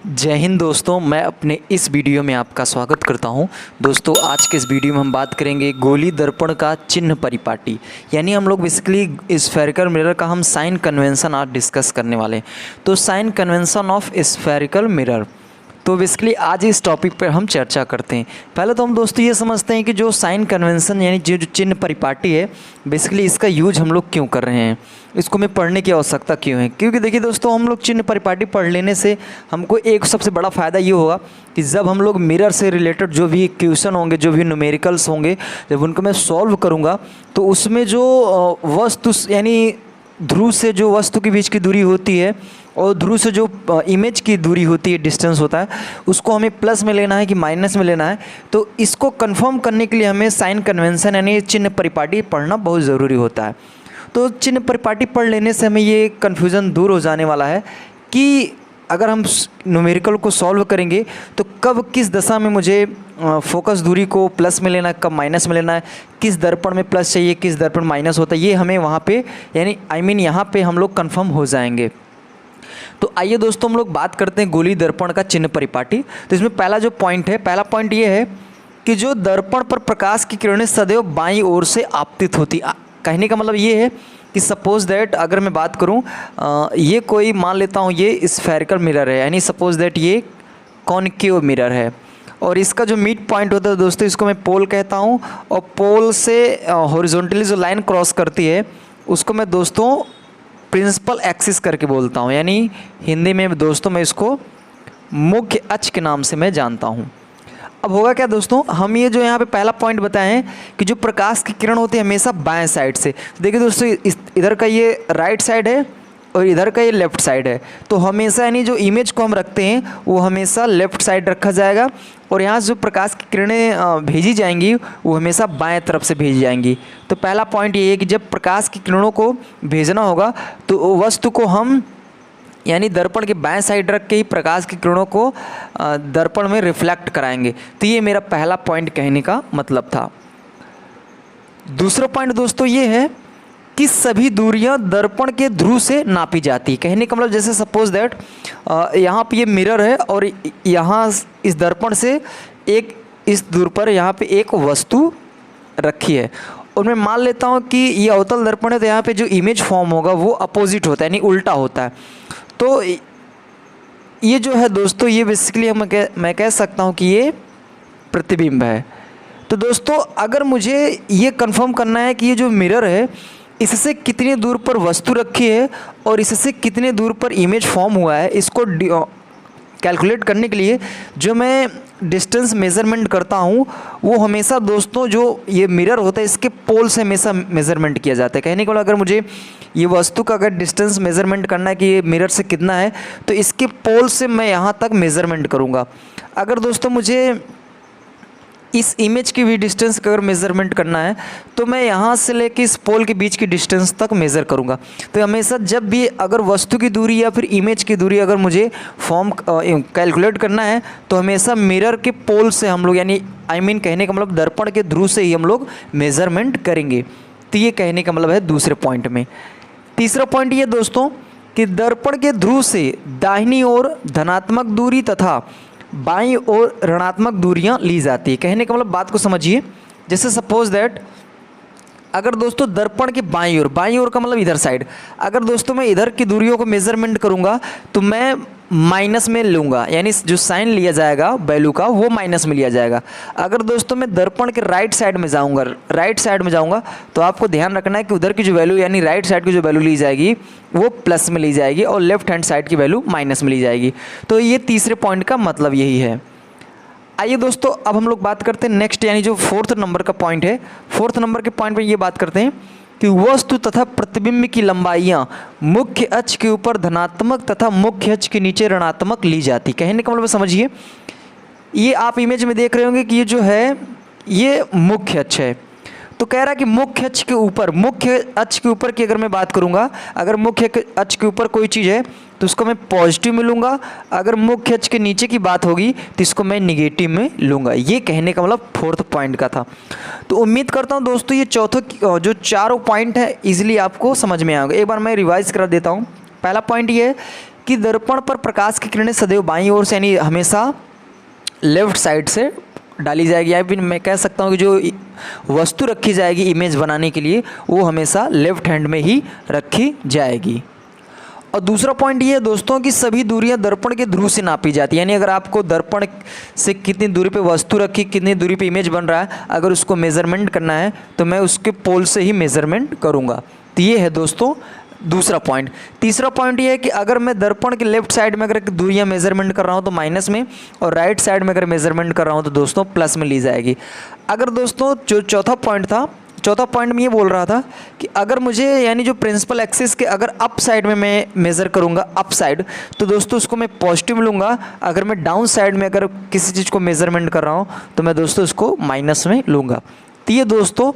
जय हिंद दोस्तों, मैं अपने इस वीडियो में आपका स्वागत करता हूं। दोस्तों आज के इस वीडियो में हम बात करेंगे गोली दर्पण का चिन्ह परिपाटी, यानी हम लोग बेसिकली स्फेरिकल मिरर का हम साइन कन्वेंशन आज डिस्कस करने वाले हैं। तो sign convention of spherical mirror, तो बेसिकली आज इस टॉपिक पर हम चर्चा करते हैं। पहले तो हम दोस्तों ये समझते हैं कि जो साइन कन्वेंशन यानी जो चिन्ह परिपाटी है, बेसिकली इसका यूज हम लोग क्यों कर रहे हैं, इसको हमें पढ़ने की आवश्यकता क्यों है। क्योंकि देखिए दोस्तों, हम लोग चिन्ह परिपाटी पढ़ लेने से हमको एक सबसे बड़ा फ़ायदा ये होगा कि जब हम लोग मिरर से रिलेटेड जो भी क्वेश्चन होंगे, जो भी न्यूमेरिकल्स होंगे, जब उनको मैं सॉल्व करूँगा तो उसमें जो वस्तु यानी ध्रुव से जो वस्तु के बीच की दूरी होती है और ध्रुव से जो इमेज की दूरी होती है, डिस्टेंस होता है, उसको हमें प्लस में लेना है कि माइनस में लेना है। तो इसको कंफर्म करने के लिए हमें साइन कन्वेंशन यानी चिन्ह परिपाटी पढ़ना बहुत ज़रूरी होता है। तो चिन्ह परिपाटी पढ़ लेने से हमें ये कन्फ्यूज़न दूर हो जाने वाला है कि अगर हम न्यूमेरिकल को सॉल्व करेंगे तो कब किस दशा में मुझे फोकस दूरी को प्लस में लेना है, कब माइनस में लेना है, किस दर्पण में प्लस चाहिए, किस दर्पण माइनस होता है, ये हमें वहाँ पे यानी यहाँ पे हम लोग कंफर्म हो जाएंगे। तो आइए दोस्तों हम लोग बात करते हैं गोली दर्पण का चिन्ह परिपाटी। तो इसमें पहला जो पॉइंट है, पहला पॉइंट ये है कि जो दर्पण पर प्रकाश की किरणें सदैव बाईं ओर से आपतित होती। कहने का मतलब ये है कि सपोज दैट अगर मैं बात करूं, ये कोई मान लेता हूं ये स्फेरिकल मिरर है, यानी सपोज दैट ये कॉनकेव मिरर है और इसका जो मिड पॉइंट होता है दोस्तों, इसको मैं पोल कहता हूं, और पोल से हॉरिजॉन्टली जो लाइन क्रॉस करती है उसको मैं दोस्तों प्रिंसिपल एक्सिस करके बोलता हूं, यानी हिंदी में दोस्तों मैं इसको मुख्य अक्ष के नाम से मैं जानता हूं। अब होगा क्या दोस्तों, हम ये जो यहाँ पे पहला पॉइंट बताए हैं कि जो प्रकाश की किरण होती है हमेशा बाएं साइड से। देखिए दोस्तों, इधर का ये राइट साइड है और इधर का ये लेफ़्ट साइड है, तो हमेशा यानी जो इमेज को हम रखते हैं वो हमेशा लेफ़्ट साइड रखा जाएगा और यहाँ से जो प्रकाश की किरणें भेजी जाएंगी वो हमेशा बाएं तरफ से भेजी जाएंगी। तो पहला पॉइंट ये है कि जब प्रकाश की किरणों को भेजना होगा तो वस्तु को हम यानी दर्पण के बाएं साइड रख के ही प्रकाश की किरणों को दर्पण में रिफ्लेक्ट कराएंगे। तो ये मेरा पहला पॉइंट कहने का मतलब था। दूसरा पॉइंट दोस्तों ये है कि सभी दूरियां दर्पण के ध्रुव से नापी जाती है। कहने का मतलब जैसे सपोज दैट यहाँ पे ये मिरर है और यहाँ इस दर्पण से एक इस दूर पर यहाँ पे एक वस्तु रखी है और मैं मान लेता हूँ कि ये अवतल दर्पण है, तो यहाँ पे जो इमेज फॉर्म होगा वो अपोजिट होता है यानी उल्टा होता है। तो ये जो है दोस्तों, ये बेसिकली मैं कह सकता हूँ कि ये प्रतिबिंब है। तो दोस्तों अगर मुझे ये कंफर्म करना है कि ये जो मिरर है इससे कितनी दूर पर वस्तु रखी है और इससे कितने दूर पर इमेज फॉर्म हुआ है, इसको कैलकुलेट करने के लिए जो मैं डिस्टेंस मेज़रमेंट करता हूँ वो हमेशा दोस्तों जो ये मिरर होता है इसके पोल से हमेशा मेज़रमेंट किया जाता है। कहने को अगर मुझे ये वस्तु का अगर डिस्टेंस मेज़रमेंट करना है कि ये मिरर से कितना है, तो इसके पोल से मैं यहाँ तक मेज़रमेंट करूँगा। अगर दोस्तों मुझे इस इमेज की भी डिस्टेंस का अगर मेज़रमेंट करना है तो मैं यहाँ से लेके इस पोल के बीच की डिस्टेंस तक मेज़र करूँगा। तो हमेशा जब भी अगर वस्तु की दूरी या फिर इमेज की दूरी अगर मुझे फॉर्म कैलकुलेट करना है तो हमेशा मिरर के पोल से हम लोग यानी कहने का मतलब दर्पण के ध्रुव से ही हम लोग मेज़रमेंट करेंगे। तो ये कहने का मतलब है दूसरे पॉइंट में। तीसरा पॉइंट ये दोस्तों कि दर्पण के ध्रुव से दाहिनी ओर धनात्मक दूरी तथा बाईं ओर ऋणात्मक दूरियां ली जाती है। कहने का मतलब बात को समझिए, जैसे सपोज दैट अगर दोस्तों दर्पण के बाईं ओर का मतलब इधर साइड, अगर दोस्तों मैं इधर की दूरियों को मेज़रमेंट करूंगा तो मैं माइनस में लूँगा, यानी जो साइन लिया जाएगा वैल्यू का वो माइनस में लिया जाएगा। अगर दोस्तों मैं दर्पण के राइट साइड में जाऊँगा तो आपको ध्यान रखना है कि उधर की जो वैल्यू यानी राइट साइड की जो वैल्यू ली जाएगी वो प्लस में ली जाएगी और लेफ्ट हैंड साइड की वैल्यू माइनस में ली जाएगी। तो ये तीसरे पॉइंट का मतलब यही है। आइए दोस्तों अब हम लोग बात करते हैं नेक्स्ट, यानी जो फोर्थ नंबर का पॉइंट है। फोर्थ नंबर के पॉइंट पर ये बात करते हैं कि वस्तु तथा प्रतिबिंब की लंबाइयाँ मुख्य अक्ष के ऊपर धनात्मक तथा मुख्य अक्ष के नीचे ऋणात्मक ली जाती। कहने का मतलब समझिए, ये आप इमेज में देख रहे होंगे कि ये जो है ये मुख्य अक्ष है। तो कह रहा है कि मुख्य अक्ष के ऊपर की अगर मैं बात करूंगा, अगर मुख्य अक्ष के ऊपर कोई चीज़ है तो उसको मैं पॉजिटिव में लूँगा, अगर मुख्य अक्ष के नीचे की बात होगी तो इसको मैं निगेटिव में लूँगा। ये कहने का मतलब फोर्थ पॉइंट का था। तो उम्मीद करता हूँ दोस्तों ये चौथा जो चारों पॉइंट है इजीली आपको समझ में आएगा। एक बार मैं रिवाइज करा देता हूँ। पहला पॉइंट ये है कि दर्पण पर प्रकाश की किरणें सदैव बाईं ओर से यानी हमेशा लेफ्ट साइड से डाली जाएगी, या फिर मैं कह सकता हूँ कि जो वस्तु रखी जाएगी इमेज बनाने के लिए वो हमेशा लेफ्ट हैंड में ही रखी जाएगी। और दूसरा पॉइंट ये है दोस्तों कि सभी दूरियां दर्पण के ध्रुव से नापी जाती है, यानी अगर आपको दर्पण से कितनी दूरी पे वस्तु रखी, कितनी दूरी पे इमेज बन रहा है, अगर उसको मेज़रमेंट करना है तो मैं उसके पोल से ही मेज़रमेंट करूँगा। तो ये है दोस्तों दूसरा पॉइंट। तीसरा पॉइंट ये है कि अगर मैं दर्पण के लेफ्ट साइड में अगर दूरियां मेजरमेंट कर रहा हूं तो माइनस में, और राइट साइड में अगर मेजरमेंट कर रहा हूं तो दोस्तों प्लस में ली जाएगी। अगर दोस्तों जो चौथा पॉइंट में ये बोल रहा था कि अगर मुझे यानी जो प्रिंसिपल एक्सिस के अगर अप साइड में मैं मेज़र करूंगा अप साइड, तो दोस्तों उसको मैं पॉजिटिव लूँगा। अगर मैं डाउन साइड में अगर किसी चीज़ को मेज़रमेंट कर रहा हूँ तो मैं दोस्तों उसको माइनस में लूँगा। तो ये दोस्तों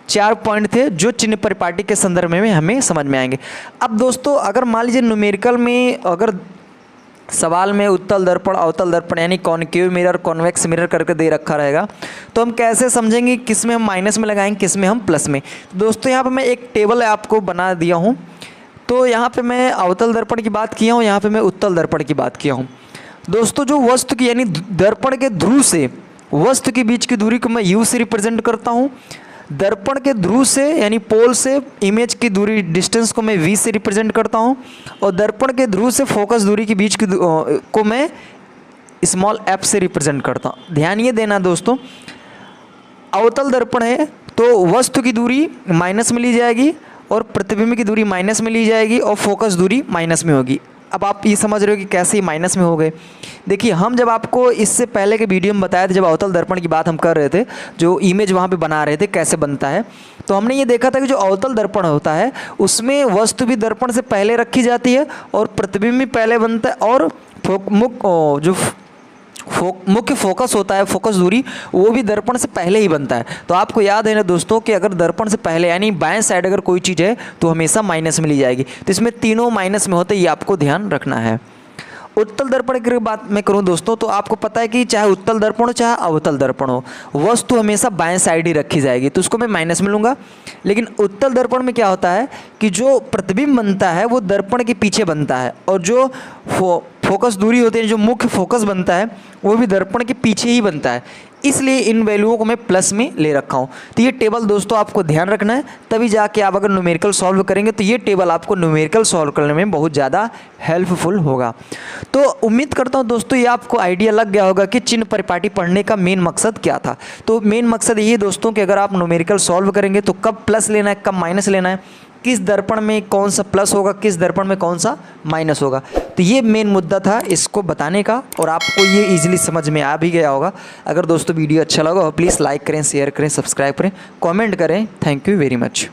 4 पॉइंट थे जो चिन्ह परिपाटी के संदर्भ में हमें समझ में आएंगे। अब दोस्तों अगर मान लीजिए न्यूमेरिकल में अगर सवाल में उत्तल दर्पण अवतल दर्पण यानी कॉनकेव मिरर कॉन्वेक्स मिरर करके दे रखा रहेगा, तो हम कैसे समझेंगे किस में हम माइनस में लगाएंगे किस में हम प्लस में। दोस्तों यहाँ पे मैं एक टेबल आपको बना दिया हूँ। तो यहाँ पे मैं अवतल दर्पण की बात किया हूँ, यहाँ पे मैं उत्तल दर्पण की बात किया हूँ। दोस्तों जो वस्तु की यानी दर्पण के ध्रुव से वस्तु के बीच की दूरी को मैं यू से रिप्रेजेंट करता हूँ। दर्पण के ध्रुव से यानी पोल से इमेज की दूरी डिस्टेंस को मैं v से रिप्रेजेंट करता हूँ, और दर्पण के ध्रुव से फोकस दूरी के बीच की को मैं स्मॉल f से रिप्रेजेंट करता हूँ। ध्यान ये देना दोस्तों, अवतल दर्पण है तो वस्तु की दूरी माइनस में ली जाएगी और प्रतिबिंब की दूरी माइनस में ली जाएगी और फोकस दूरी माइनस में होगी। अब आप ये समझ रहे हो कि कैसे ही माइनस में हो गए। देखिए हम जब आपको इससे पहले के वीडियो में बताया था, जब अवतल दर्पण की बात हम कर रहे थे, जो इमेज वहाँ पे बना रहे थे कैसे बनता है, तो हमने ये देखा था कि जो अवतल दर्पण होता है उसमें वस्तु भी दर्पण से पहले रखी जाती है और प्रतिबिंब भी पहले बनता है, और मुख्य फोकस होता है फोकस दूरी वो भी दर्पण से पहले ही बनता है। तो आपको याद है ना दोस्तों कि अगर दर्पण से पहले यानी बाएं साइड अगर कोई चीज़ है तो हमेशा माइनस में ली जाएगी। तो इसमें तीनों माइनस में होते, ये आपको ध्यान रखना है। उत्तल दर्पण की बात मैं करूं दोस्तों तो आपको पता है कि चाहे उत्तल दर्पण हो चाहे अवतल दर्पण हो, वस्तु हमेशा बाएं साइड ही रखी जाएगी, तो उसको मैं माइनस में लूँगा। लेकिन उत्तल दर्पण में क्या होता है कि जो प्रतिबिंब बनता है वो दर्पण के पीछे बनता है, और जो फोकस दूरी होती है जो मुख्य फोकस बनता है वो भी दर्पण के पीछे ही बनता है, इसलिए इन वैल्यूओं को मैं प्लस में ले रखा हूँ। तो ये टेबल दोस्तों आपको ध्यान रखना है, तभी जाके आप अगर न्यूमेरिकल सॉल्व करेंगे तो ये टेबल आपको न्यूमेरिकल सॉल्व करने में बहुत ज़्यादा हेल्पफुल होगा। तो उम्मीद करता हूँ दोस्तों ये आपको आइडिया लग गया होगा कि चिन्ह परिपाटी पढ़ने का मेन मकसद क्या था। तो मेन मकसद यही है दोस्तों कि अगर आप न्यूमेरिकल सॉल्व करेंगे तो कब प्लस लेना है कब माइनस लेना है, किस दर्पण में कौन सा प्लस होगा किस दर्पण में कौन सा माइनस होगा। तो ये मेन मुद्दा था इसको बताने का, और आपको ये इजीली समझ में आ भी गया होगा। अगर दोस्तों वीडियो अच्छा लगा हो प्लीज़ लाइक करें शेयर करें सब्सक्राइब करें कमेंट करें। Thank you very much.